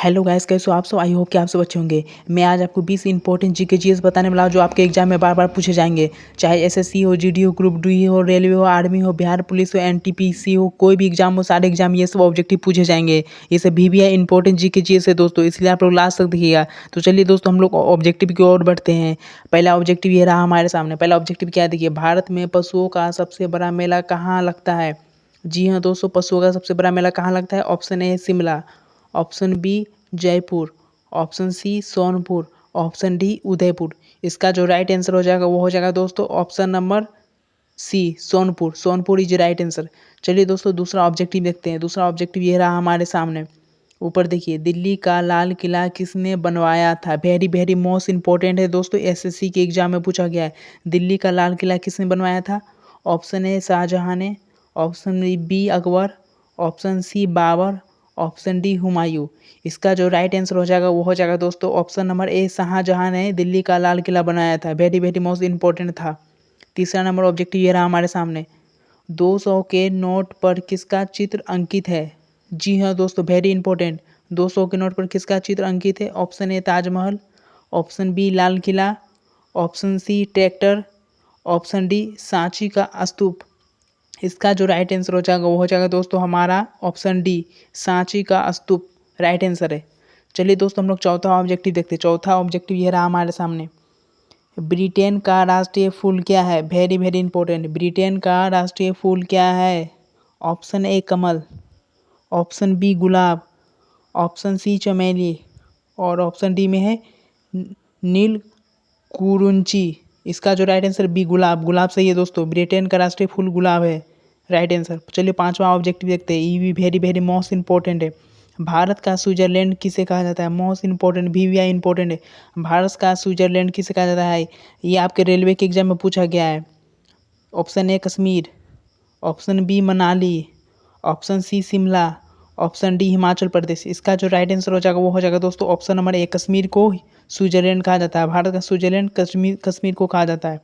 Hello guys, कैसे हो आप सब। आई होप कि आप सब अच्छे होंगे। मैं आज आपको 20 इंपॉर्टेंट जीके जीएस बताने वाला हूं जो आपके एग्जाम में बार बार पूछे जाएंगे। चाहे एसएससी हो, जीडी हो, ग्रुप डी हो, रेलवे हो, आर्मी हो, बिहार पुलिस हो, एनटीपीसी हो, कोई भी एग्जाम हो, सारे एग्जाम ये सब ऑब्जेक्टिव पूछे जाएंगे। ये सब VVI इंपॉर्टेंट जीके जीएस है दोस्तों, इसलिए आप लोग लास्ट तक देखिएगा। तो चलिए दोस्तों, हम लोग ऑब्जेक्टिव की ओर बढ़ते हैं। पहला ऑब्जेक्टिव ये रहा हमारे सामने। पहला ऑब्जेक्टिव क्या है, देखिए, भारत में पशुओं का सबसे बड़ा मेला कहाँ लगता है। जी हाँ दोस्तों, पशुओं का सबसे बड़ा मेला कहाँ लगता है। Option A Shimla, option B Jaipur, option C Sonpur, option D Udaipur. इसका जो राइट आंसर हो जाएगा वो हो जाएगा दोस्तों option number C Sonpur. Sonpur is right answer. चलिए दोस्तों, दूसरा ऑब्जेक्टिव देखते हैं। दूसरा ऑब्जेक्टिव ये रहा हमारे सामने। ऊपर देखिए, दिल्ली का लाल किला किसने बनवाया था। वेरी वेरी मोस्ट इंपॉर्टेंट है दोस्तों, एसएससी के एग्जाम में पूछा गया है। दिल्ली का लाल किला किसने बनवाया था। ऑप्शन ए शाहजहां ने, option B Akbar, option C Babur, option D Humayun. इसका जो राइट आंसर हो जाएगा वो हो जाएगा दोस्तों ऑप्शन नंबर ए शाहजहां ने दिल्ली का लाल किला बनाया था। वेरी वेरी मोस्ट इंपॉर्टेंट था। तीसरा नंबर ऑब्जेक्टिव ये रहा हमारे सामने। 200 के नोट पर किसका चित्र अंकित है। जी हाँ दोस्तों, वेरी इंपॉर्टेंट। 200 के नोट पर किसका चित्र अंकित है। Option A Taj Mahal, option B Lal Qila, option C tractor, option D Sanchi का स्तूप। इसका जो राइट आंसर हो जाएगा वो हो जाएगा दोस्तों हमारा ऑप्शन डी सांची का स्तूप राइट आंसर है। चलिए दोस्तों, हम लोग चौथा ऑब्जेक्टिव देखते हैं। चौथा ऑब्जेक्टिव ये रहा हमारे सामने। ब्रिटेन का राष्ट्रीय फूल क्या है। Very very important. ब्रिटेन का राष्ट्रीय फूल क्या है। ऑप्शन ए कमल, ऑप्शन बी गुलाब, ऑप्शन सी चमेली, और ऑप्शन डी में है नील कुरुंची। इसका जो राइट आंसर बी गुलाब। गुलाब सही है दोस्तों, ब्रिटेन का राष्ट्रीय फूल गुलाब है राइट आंसर। चलिए पांचवा ऑब्जेक्टिव देखते हैं। ये भी वेरी वेरी मोस्ट इंपॉर्टेंट है। भारत का स्विट्जरलैंड किसे कहा जाता है। मोस्ट इंपॉर्टेंट, VVI इंपॉर्टेंट है। भारत का स्विट्जरलैंड किसे कहा जाता है। ये आपके रेलवे के एग्जाम में पूछा गया है। Option A Kashmir, option B Manali, option C Shimla, option D Himachal Pradesh. इसका जो राइट आंसर हो जाएगा वो हो जाएगा दोस्तों ऑप्शन नंबर ए कश्मीर को स्विट्जरलैंड कहा जाता है। भारत का स्विट्जरलैंड कश्मीर को कहा जाता है।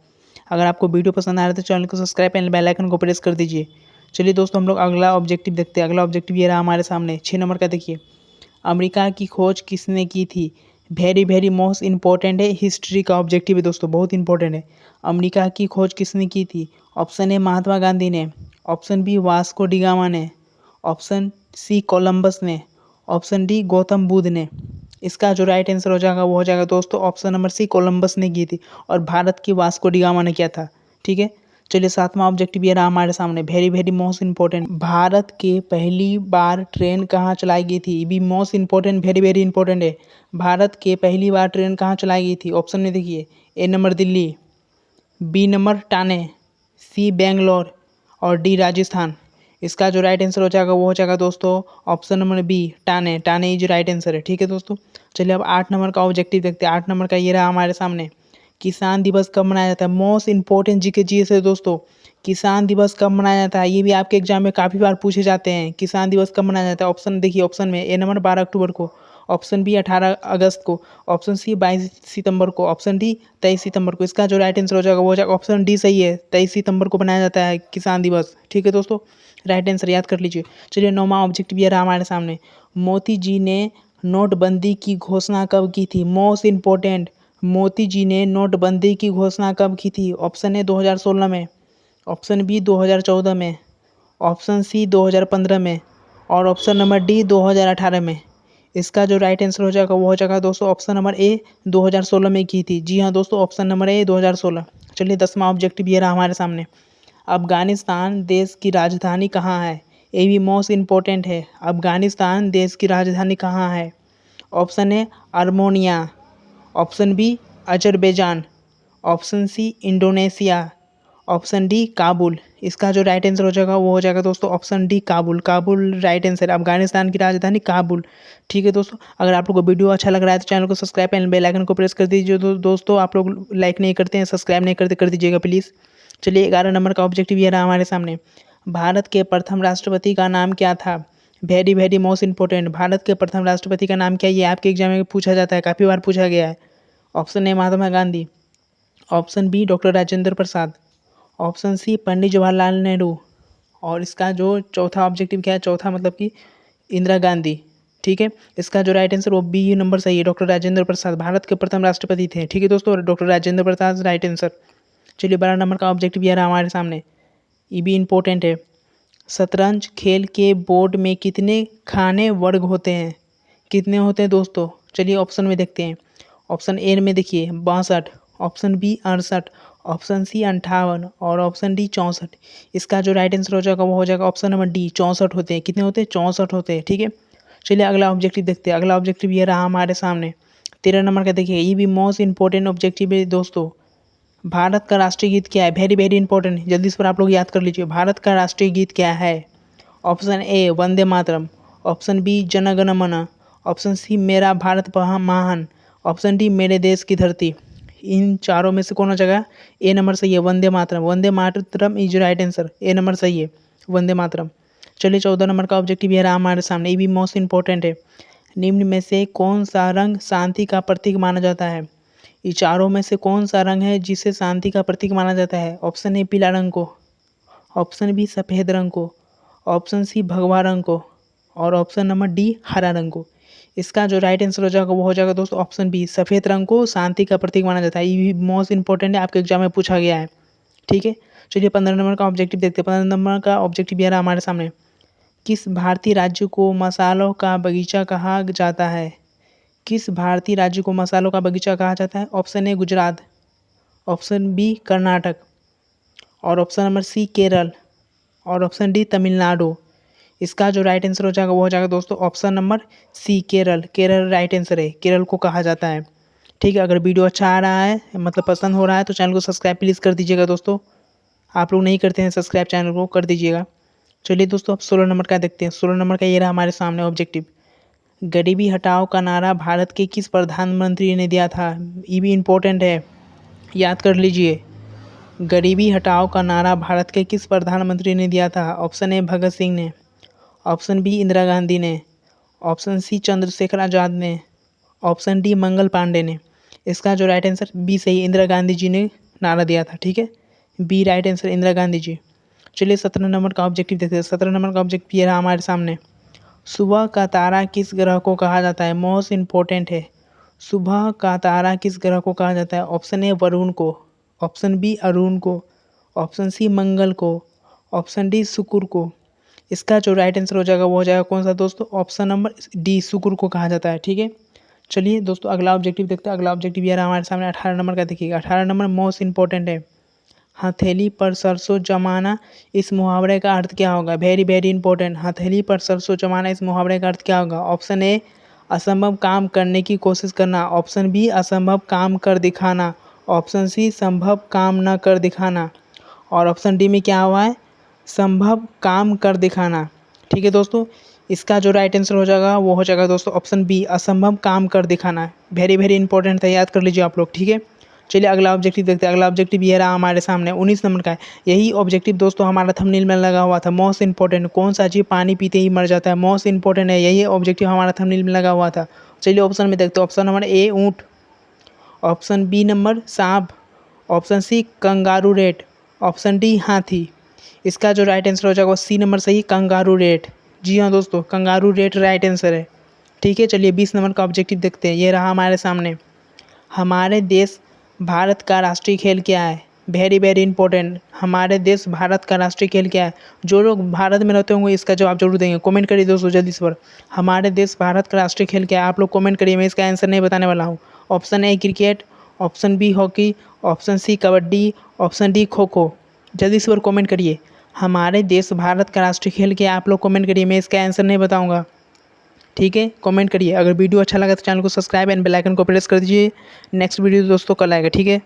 अगर आपको वीडियो पसंद आ रहा है तो चैनल को सब्सक्राइब एंड बेल आइकन को प्रेस कर दीजिए। चलिए दोस्तों, हम लोग अगला ऑब्जेक्टिव देखते हैं। अगला ऑब्जेक्टिव ये रहा हमारे सामने 6 नंबर का। देखिए, अमेरिका की खोज किसने की थी। वेरी वेरी मोस्ट इंपॉर्टेंट है। हिस्ट्री का ऑब्जेक्टिव है दोस्तों, बहुत इंपॉर्टेंट है। अमेरिका की खोज किसने की थी। ऑप्शन ए महात्मा गांधी ने, ऑप्शन बी वास्को डिगामा ने, ऑप्शन सी कोलंबस ने, ऑप्शन डी गौतम बुद्ध ने। इसका जो राइट आंसर हो जाएगा वो हो जाएगा दोस्तों ऑप्शन नंबर सी कोलंबस ने की थी, और भारत की वास्को डिगामा ने किया था। ठीक है। चलिए सातवां ऑब्जेक्टिव ये रहा हमारे सामने। Very very most important. Bharat के पहली बार ट्रेन कहाँ चलाई गई थी। ये भी most important, very very important है। भारत के पहली बार ट्रेन कहाँ चलाई गई थी। ऑप्शन में देखिए, ए नंबर दिल्ली, बी नंबर टाने, सी बेंगलोर, और डी राजस्थान। इसका जो राइट आंसर हो जाएगा वो हो जाएगा दोस्तों ऑप्शन नंबर बी टाने। टाने इज राइट आंसर है। ठीक है दोस्तों। चलिए अब 8 नंबर का ऑब्जेक्टिव देखते हैं। 8 नंबर का ये रहा हमारे सामने। किसान दिवस कब मनाया जाता है। मोस्ट इंपॉर्टेंट जीके जीएस है दोस्तों। किसान दिवस कब मनाया जाता है, ये भी आपके एग्जाम में काफ़ी बार पूछे जाते हैं। किसान दिवस कब मनाया जाता है। ऑप्शन देखिए, ऑप्शन में ए नंबर 12 अक्टूबर को, ऑप्शन बी 18 अगस्त को, ऑप्शन सी 22 सितंबर को, ऑप्शन डी 23 सितंबर को। इसका जो राइट आंसर हो जाएगा वो हो जाएगा ऑप्शन डी सही है। 23 सितंबर को बनाया जाता है किसान दिवस। ठीक है दोस्तों, राइट आंसर याद कर लीजिए। चलिए 9वां ऑब्जेक्टिव ये रहा हमारे सामने। मोदी जी ने नोटबंदी की घोषणा कब की थी। Most important. मोदी जी ने नोटबंदी की घोषणा कब की थी। ऑप्शन ए 2016 में, ऑप्शन बी 2014 में, ऑप्शन सी 2015 में, और ऑप्शन नंबर डी 2018 में। इसका जो राइट आंसर हो जाएगा वो हो जाएगा दोस्तों ऑप्शन नंबर ए 2016 में की थी। जी हाँ दोस्तों, ऑप्शन नंबर ए 2016। चलिए 10वां ऑब्जेक्टिव ये रहा हमारे सामने। अफगानिस्तान देश की राजधानी कहाँ है। ये भी मोस्ट इंपॉर्टेंट है। अफगानिस्तान देश की राजधानी कहाँ है। Option A Armenia, option B Azerbaijan, option C Indonesia, option D Kabul. इसका जो राइट आंसर हो जाएगा वो हो जाएगा दोस्तों option D Kabul. Kabul right answer. Afghanistan की राजधानी काबुल। ठीक है दोस्तों, अगर आप लोग को वीडियो अच्छा लग रहा है तो चैनल को सब्सक्राइब एंड बेल आइकन को प्रेस कर दीजिए। दोस्तों आप लोग लाइक नहीं करते हैं, सब्सक्राइब नहीं करते, कर दीजिएगा प्लीज़। चलिए 11 नंबर का ऑब्जेक्टिव ये रहा हमारे सामने। भारत के प्रथम राष्ट्रपति का नाम क्या था। Very very most important. Bharat के प्रथम राष्ट्रपति का नाम क्या है, ये आपके एग्जाम में पूछा जाता है, काफ़ी बार पूछा गया है। Option A Mahatma Gandhi, option B doctor Rajendra Prasad, option C Pandit Jawaharlal Nehru, और इसका जो चौथा ऑब्जेक्टिव क्या है, चौथा मतलब कि इंदिरा गांधी। ठीक है। इसका जो राइट आंसर वो बी नंबर सही है, डॉक्टर राजेंद्र प्रसाद भारत के प्रथम राष्ट्रपति थे। ठीक है दोस्तों, डॉक्टर राजेंद्र प्रसाद राइट आंसर। चलिए 12 नंबर का ऑब्जेक्टिव ये रहा हमारे सामने, ये भी इम्पोर्टेंट है। शतरंज खेल के बोर्ड में कितने खाने वर्ग होते हैं? कितने होते हैं दोस्तों? चलिए ऑप्शन में देखते हैं। ऑप्शन ए में देखिए 62, ऑप्शन बी 68, ऑप्शन सी 58 और ऑप्शन डी 64। इसका जो राइट आंसर हो जाएगा वो हो जाएगा ऑप्शन नंबर डी, 64 होते हैं। कितने होते हैं? 64 होते हैं। ठीक है, चलिए अगला ऑब्जेक्टिव देखते हैं। अगला ऑब्जेक्टिव ये रहा हमारे सामने 13 नंबर का। देखिए ये भी मोस्ट इंपॉर्टेंट ऑब्जेक्टिव है दोस्तों। भारत का राष्ट्रीय गीत क्या है? वेरी वेरी इंपॉर्टेंट, जल्दी इस पर आप लोग याद कर लीजिए। भारत का राष्ट्रीय गीत क्या है? Option A Vande Mataram, option B Jana Gana मन, ऑप्शन सी मेरा भारत महान, ऑप्शन डी मेरे देश की धरती। इन चारों में से कौन सा जगह? ए नंबर सही है, Vande Mataram. Vande Mataram is right answer, A number सही है, वंदे मातरम। चलिए 14 नंबर का ऑब्जेक्टिव ये रहा हमारे सामने, ये भी मोस्ट इंपॉर्टेंट है। निम्न में से कौन सा रंग शांति का प्रतीक माना जाता है? ये चारों में से कौन सा रंग है जिसे शांति का प्रतीक माना जाता है? ऑप्शन ए पीला रंग को, ऑप्शन बी सफ़ेद रंग को, ऑप्शन सी भगवा रंग को और ऑप्शन नंबर डी हरा रंग को। इसका जो राइट आंसर हो जाएगा वो हो जाएगा दोस्तों ऑप्शन बी, सफ़ेद रंग को शांति का प्रतीक माना जाता है। ये भी मोस्ट इंपॉर्टेंट है, आपके एग्जाम में पूछा गया है। ठीक है, चलिए 15 नंबर का ऑब्जेक्टिव देखते हैं। 15 नंबर का ऑब्जेक्टिव यह रहा हमारे सामने, किस भारतीय राज्य को मसालों का बगीचा कहा जाता है? किस भारतीय राज्य को मसालों का बगीचा कहा जाता है? Option A Gujarat, option B Karnataka और ऑप्शन नंबर सी केरल और ऑप्शन डी तमिलनाडु। इसका जो राइट आंसर हो जाएगा वो हो जाएगा दोस्तों option number C Kerala. Kerala right answer है, केरल को कहा जाता है। ठीक है, अगर वीडियो अच्छा आ रहा है मतलब पसंद हो रहा है तो चैनल को सब्सक्राइब प्लीज़ कर दीजिएगा दोस्तों। आप लोग नहीं करते हैं सब्सक्राइब, चैनल को कर दीजिएगा। चलिए दोस्तों अब 16 नंबर का देखते हैं। 16 नंबर का ये रहा हमारे सामने ऑब्जेक्टिव, गरीबी हटाओ का नारा भारत के किस प्रधानमंत्री ने दिया था? ये भी इम्पोर्टेंट है, याद कर लीजिए। गरीबी हटाओ का नारा भारत के किस प्रधानमंत्री ने दिया था? ऑप्शन ए भगत सिंह ने, ऑप्शन बी इंदिरा गांधी ने, ऑप्शन सी चंद्रशेखर आज़ाद ने, ऑप्शन डी मंगल पांडे ने। इसका जो राइट आंसर बी सही, इंदिरा गांधी जी ने नारा दिया था। ठीक है, B right answer, Indira Gandhi ji. चलिए 17 नंबर का ऑब्जेक्टिव देखते हैं। 17 नंबर का ऑब्जेक्टिव ये रहा हमारे सामने, सुबह का तारा किस ग्रह को कहा जाता है? मोस्ट इंपॉर्टेंट है, सुबह का तारा किस ग्रह को कहा जाता है? ऑप्शन ए वरुण को, ऑप्शन बी अरुण को, ऑप्शन सी मंगल को, ऑप्शन डी शुक्र को। इसका जो राइट आंसर हो जाएगा वो हो जाएगा कौन सा दोस्तों? ऑप्शन नंबर डी, शुक्र को कहा जाता है। ठीक है, चलिए दोस्तों अगला ऑब्जेक्टिव देखते हैं। अगला ऑब्जेक्टिव ये रहा हमारे सामने 18 नंबर का। देखिएगा 18 नंबर मोस्ट इंपॉर्टेंट है, हथेली पर सरसों जमाना इस मुहावरे का अर्थ क्या होगा? वेरी वेरी इंपॉर्टेंट, हथेली पर सरसों जमाना इस मुहावरे का अर्थ क्या होगा? ऑप्शन ए असंभव काम करने की कोशिश करना, ऑप्शन बी असंभव काम कर दिखाना, ऑप्शन सी संभव काम न कर दिखाना और ऑप्शन डी में क्या हुआ है? संभव काम कर दिखाना। ठीक है दोस्तों, इसका जो राइट आंसर हो जाएगा वो हो जाएगा दोस्तों ऑप्शन बी, असंभव काम कर दिखाना। वेरी वेरी इंपॉर्टेंट था, याद कर लीजिए आप लोग। ठीक है, चलिए अगला ऑब्जेक्टिव देखते हैं। अगला ऑब्जेक्टिव ये रहा हमारे सामने 19 नंबर का है। यही ऑब्जेक्टिव दोस्तों हमारा थंबनेल में लगा हुआ था, मोस्ट इंपॉर्टेंट, कौन सा जीव पानी पीते ही मर जाता है? मोस्ट इंपॉर्टेंट है, यही ऑब्जेक्टिव हमारा थंबनेल में लगा हुआ था। चलिए ऑप्शन में देखते हैं। ऑप्शन नंबर ए ऊँट, ऑप्शन बी नंबर सांप, option C kangaroo rat, option D हाथी। इसका जो राइट आंसर हो जाएगा वो सी नंबर सही, कंगारू रेट। जी हाँ दोस्तों, कंगारू रेट राइट आंसर है। ठीक है, चलिए 20 नंबर का ऑब्जेक्टिव देखते हैं। ये रहा हमारे सामने, हमारे देश भारत का राष्ट्रीय खेल क्या है? वेरी वेरी इंपॉर्टेंट, हमारे देश भारत का राष्ट्रीय खेल क्या है? जो लोग भारत में रहते होंगे इसका जवाब जरूर देंगे, कमेंट करिए दोस्तों जल्दी से। पर हमारे देश भारत का राष्ट्रीय खेल क्या है? आप लोग कमेंट करिए, मैं इसका आंसर नहीं बताने वाला हूँ। Option A cricket, option B hockey, option C kabaddi, option D kho kho. जल्दी से पर कमेंट करिए, हमारे देश भारत का राष्ट्रीय खेल क्या है? आप लोग कमेंट करिए, मैं इसका आंसर नहीं बताऊँगा। ठीक है, कमेंट करिए। अगर वीडियो अच्छा लगा तो चैनल को सब्सक्राइब एंड बेल आइकन को प्रेस कर दीजिए। नेक्स्ट वीडियो दोस्तों कल आएगा। ठीक है।